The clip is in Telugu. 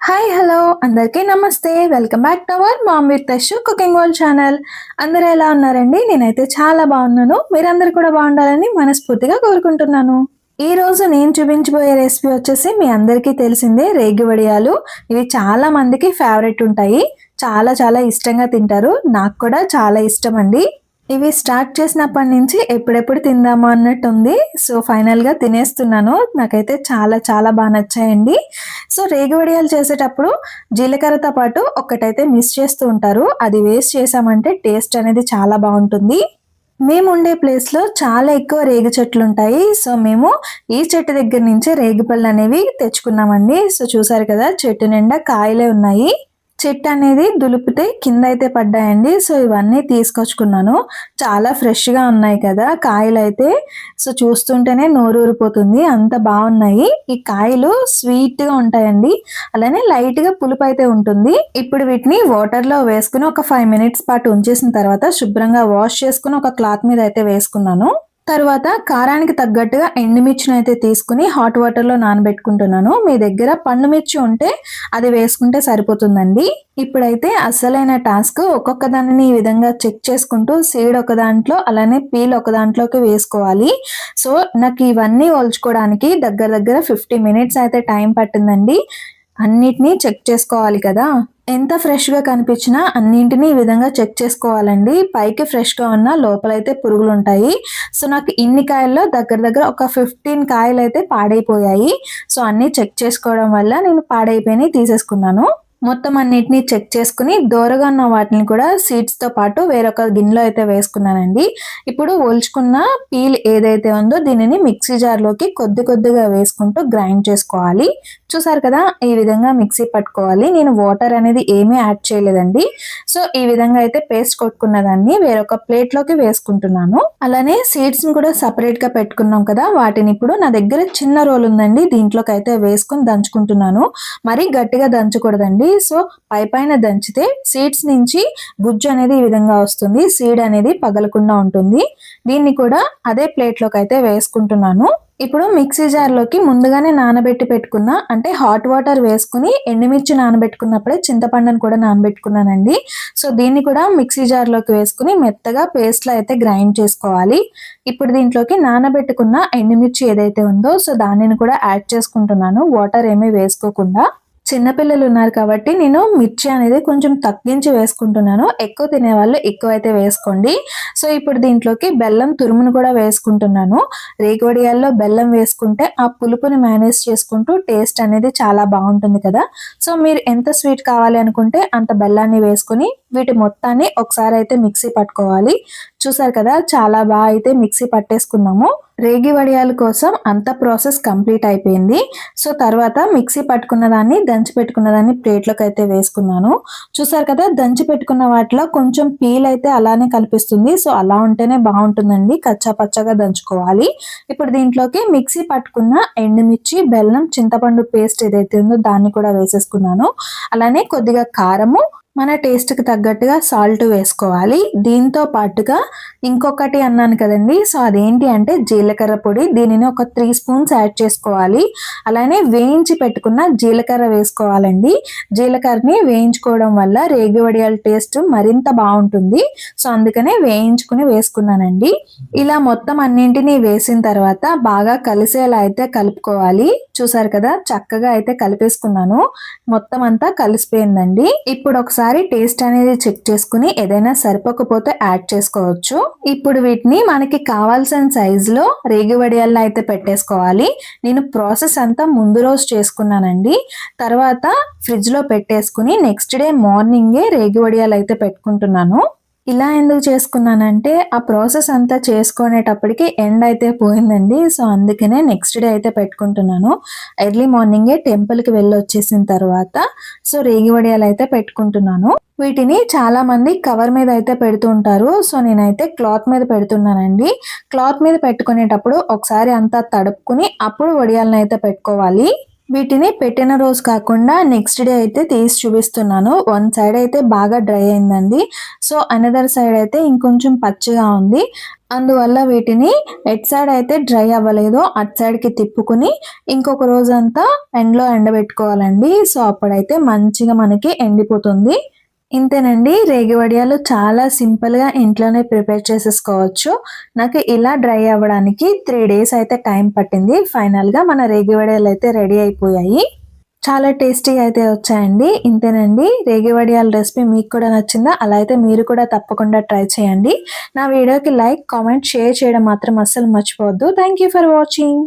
హాయ్ హలో అందరికీ నమస్తే. Welcome back to our mom with Tashu cooking world channel. అందరూ ఎలా ఉన్నారండి? నేనైతే చాలా బాగున్నాను. మీరందరూ కూడా బాగుండాలని మనస్ఫూర్తిగా కోరుకుంటున్నాను. ఈ రోజు నేను చూపించబోయే రెసిపీ వచ్చేసి మీ అందరికీ తెలిసిందే, రేగి వడియాలు. ఇవి చాలా మందికి ఫేవరెట్ ఉంటాయి. చాలా చాలా ఇష్టంగా తింటారు. నాకు కూడా చాలా ఇష్టం అండి. ఇవి స్టార్ట్ చేసినప్పటి నుంచి ఎప్పుడెప్పుడు తిందామా అన్నట్టు ఉంది. సో ఫైనల్గా తినేస్తున్నాను. నాకైతే చాలా చాలా బాగా నచ్చాయండి. సో రేగి వడియాలు చేసేటప్పుడు జీలకర్రతో పాటు ఒక్కటైతే మిస్ చేస్తూ ఉంటారు. అది వేస్ట్ చేసామంటే టేస్ట్ అనేది చాలా బాగుంటుంది. మేము ఉండే ప్లేస్లో చాలా ఎక్కువ రేగి చెట్లు ఉంటాయి. సో మేము ఈ చెట్టు దగ్గర నుంచే రేగి పళ్ళు అనేవి తెచ్చుకున్నామండి. సో చూసారు కదా, చెట్టు నిండా కాయలే ఉన్నాయి. చెట్టు అనేది దులిపితే కింద అయితే పడ్డాయండి. సో ఇవన్నీ తీసుకొచ్చుకున్నాను. చాలా ఫ్రెష్గా ఉన్నాయి కదా కాయలు అయితే. సో చూస్తుంటేనే నోరు ఊరిపోతుంది, అంత బాగున్నాయి. ఈ కాయలు స్వీట్గా ఉంటాయండి, అలానే లైట్గా పులుపు అయితే ఉంటుంది. ఇప్పుడు వీటిని వాటర్లో వేసుకుని ఒక 5 minutes పాటు ఉంచేసిన తర్వాత శుభ్రంగా వాష్ చేసుకుని ఒక క్లాత్ మీద అయితే వేసుకున్నాను. తర్వాత కారానికి తగ్గట్టుగా ఎండుమిర్చిని అయితే తీసుకుని హాట్ వాటర్లో నానబెట్టుకుంటున్నాను. మీ దగ్గర పండు మిర్చి ఉంటే అది వేసుకుంటే సరిపోతుందండి. ఇప్పుడైతే అసలైన టాస్క్, ఒక్కొక్క దానిని ఈ విధంగా చెక్ చేసుకుంటూ సీడ్ ఒక దాంట్లో అలానే పీల్ ఒక దాంట్లోకి వేసుకోవాలి. సో నాకు ఇవన్నీ ఒలుచుకోవడానికి దగ్గర దగ్గర 50 minutes అయితే టైం పట్టిందండి. అన్నిటినీ చెక్ చేసుకోవాలి కదా. ఎంత ఫ్రెష్గా కనిపించినా అన్నింటినీ ఈ విధంగా చెక్ చేసుకోవాలండి. పైకి ఫ్రెష్గా ఉన్న లోపలైతే పురుగులు ఉంటాయి. సో నాకు ఇన్ని కాయల్లో దగ్గర దగ్గర ఒక 15 కాయలు అయితే పాడైపోయాయి. సో అన్నీ చెక్ చేసుకోవడం వల్ల నేను పాడైపోయినాయి తీసేసుకున్నాను. మొత్తం అన్నిటిని చెక్ చేసుకుని దోరగా ఉన్న వాటిని కూడా సీడ్స్తో పాటు వేరొక గిన్నెలో అయితే వేసుకున్నానండి. ఇప్పుడు ఒలుచుకున్న పీల్ ఏదైతే ఉందో దీనిని మిక్సీ జార్లోకి కొద్ది కొద్దిగా వేసుకుంటూ గ్రైండ్ చేసుకోవాలి. చూసారు కదా, ఈ విధంగా మిక్సీ పట్టుకోవాలి. నేను వాటర్ అనేది ఏమీ యాడ్ చేయలేదండి. సో ఈ విధంగా అయితే పేస్ట్ కొట్టుకున్న దాన్ని వేరొక ప్లేట్లోకి వేసుకుంటున్నాను. అలానే సీడ్స్ని కూడా సపరేట్గా పెట్టుకున్నాం కదా, వాటిని ఇప్పుడు నా దగ్గర చిన్న రోల్ ఉందండి, దీంట్లోకి అయితే వేసుకుని దంచుకుంటున్నాను. మరీ గట్టిగా దంచకూడదండి. సో పైన దంచితే సీడ్స్ నుంచి గుజ్జు అనేది ఈ విధంగా వస్తుంది, సీడ్ అనేది పగలకుండా ఉంటుంది. దీన్ని కూడా అదే ప్లేట్లోకి అయితే వేసుకుంటున్నాను. ఇప్పుడు మిక్సీ జార్లోకి ముందుగానే నానబెట్టి పెట్టుకున్న, అంటే హాట్ వాటర్ వేసుకుని ఎండుమిర్చి నానబెట్టుకున్నప్పుడే చింతపండును కూడా నానబెట్టుకున్నానండి. సో దీన్ని కూడా మిక్సీ జార్లోకి వేసుకుని మెత్తగా పేస్ట్లో అయితే గ్రైండ్ చేసుకోవాలి. ఇప్పుడు దీంట్లోకి నానబెట్టుకున్న ఎండుమిర్చి ఏదైతే ఉందో సో దానిని కూడా యాడ్ చేసుకుంటున్నాను, వాటర్ ఏమీ వేసుకోకుండా. చిన్నపిల్లలు ఉన్నారు కాబట్టి నేను మిర్చి అనేది కొంచెం తగ్గించి వేసుకుంటున్నాను. ఎక్కువ తినేవాళ్ళు ఎక్కువ అయితే వేసుకోండి. సో ఇప్పుడు దీంట్లోకి బెల్లం తురుమును కూడా వేసుకుంటున్నాను. రేగి వడియాల్లో బెల్లం వేసుకుంటే ఆ పులుపుని మేనేజ్ చేసుకుంటూ టేస్ట్ అనేది చాలా బాగుంటుంది కదా. సో మీరు ఎంత స్వీట్ కావాలి అనుకుంటే అంత బెల్లాన్ని వేసుకుని వీటి మొత్తాన్ని ఒకసారి అయితే మిక్సీ పట్టుకోవాలి. చూసారు కదా, చాలా బాగా అయితే మిక్సీ పట్టేసుకున్నాము. రేగి వడియాల కోసం అంత ప్రాసెస్ కంప్లీట్ అయిపోయింది. సో తర్వాత మిక్సీ పట్టుకున్న దాన్ని దంచి పెట్టుకున్న దాన్ని ప్లేట్లోకి అయితే వేసుకున్నాను. చూసారు కదా, దంచి పెట్టుకున్న వాటిలో కొంచెం పీల్ అయితే అలానే కనిపిస్తుంది. సో అలా ఉంటేనే బాగుంటుందండి, కచ్చా పచ్చగా దంచుకోవాలి. ఇప్పుడు దీంట్లోకి మిక్సీ పట్టుకున్న ఎండుమిర్చి, బెల్లం, చింతపండు పేస్ట్ ఏదైతే ఉందో దాన్ని కూడా వేసేసుకున్నాను. అలానే కొద్దిగా కారము, మన టేస్ట్కి తగ్గట్టుగా సాల్ట్ వేసుకోవాలి. దీంతో పాటుగా ఇంకొకటి అన్నాను కదండి, సో అదేంటి అంటే జీలకర్ర పొడి. దీనిని ఒక 3 spoons యాడ్ చేసుకోవాలి. అలానే వేయించి పెట్టుకున్న జీలకర్ర వేసుకోవాలండి. జీలకర్రని వేయించుకోవడం వల్ల రేగి వడియాల టేస్ట్ మరింత బాగుంటుంది. సో అందుకనే వేయించుకుని వేసుకున్నానండి. ఇలా మొత్తం అన్నింటినీ వేసిన తర్వాత బాగా కలిసేలా అయితే కలుపుకోవాలి. చూసారు కదా, చక్కగా అయితే కలిపేసుకున్నాను. మొత్తం అంతా కలిసిపోయిందండి. ఇప్పుడు ఒకసారి టేస్ట్ అనేది చెక్ చేసుకుని ఏదైనా సరిపోకపోతే యాడ్ చేసుకోవచ్చు. ఇప్పుడు వీటిని మనకి కావాల్సిన సైజులో రేగి వడియాల్లో అయితే పెట్టేసుకోవాలి. నేను ప్రాసెస్ అంతా ముందు రోజు చేసుకున్నానండి. తర్వాత ఫ్రిడ్జ్లో పెట్టేసుకుని నెక్స్ట్ డే మార్నింగే రేగి వడియాలు అయితే పెట్టుకుంటున్నాను. ఇలా ఎందుకు చేసుకున్నానంటే ఆ ప్రాసెస్ అంతా చేసుకునేటప్పటికి ఎండ్ అయితే పోయిందండి. సో అందుకనే నెక్స్ట్ డే అయితే పెట్టుకుంటున్నాను. ఎర్లీ మార్నింగే టెంపుల్కి వెళ్ళి వచ్చేసిన తర్వాత సో రేగి వడియాలు అయితే పెట్టుకుంటున్నాను. వీటిని చాలా మంది కవర్ మీద అయితే పెడుతూ ఉంటారు. సో నేనైతే క్లాత్ మీద పెడుతున్నానండి. క్లాత్ మీద పెట్టుకునేటప్పుడు ఒకసారి అంతా తడుపుకుని అప్పుడు వడియాలను అయితే పెట్టుకోవాలి. వీటిని పెట్టిన రోజు కాకుండా నెక్స్ట్ డే అయితే తీసి చూపిస్తున్నాను. వన్ సైడ్ అయితే బాగా డ్రై అయిందండి. సో అనదర్ సైడ్ అయితే ఇంకొంచెం పచ్చిగా ఉంది. అందువల్ల వీటిని ఎట్ సైడ్ అయితే డ్రై అవ్వలేదో అటు సైడ్కి తిప్పుకుని ఇంకొక రోజంతా ఎండలో ఎండబెట్టుకోవాలండి. సో అప్పుడైతే మంచిగా మనకి ఎండిపోతుంది. ఇంతేనండి, రేగి వడియాలు చాలా సింపుల్గా ఇంట్లోనే ప్రిపేర్ చేసేసుకోవచ్చు. నాకు ఇలా డ్రై అవ్వడానికి 3 డేస్ అయితే టైం పట్టింది. ఫైనల్గా మన రేగి వడియాలు అయితే రెడీ అయిపోయాయి. చాలా టేస్టీగా అయితే వచ్చాయండి. ఇంతేనండి, రేగి వడియాల రెసిపీ మీకు కూడా నచ్చిందా? అలా అయితే మీరు కూడా తప్పకుండా ట్రై చేయండి. నా వీడియోకి లైక్, కామెంట్, షేర్ చేయడం మాత్రం అస్సలు మర్చిపోవద్దు. Thank you for watching.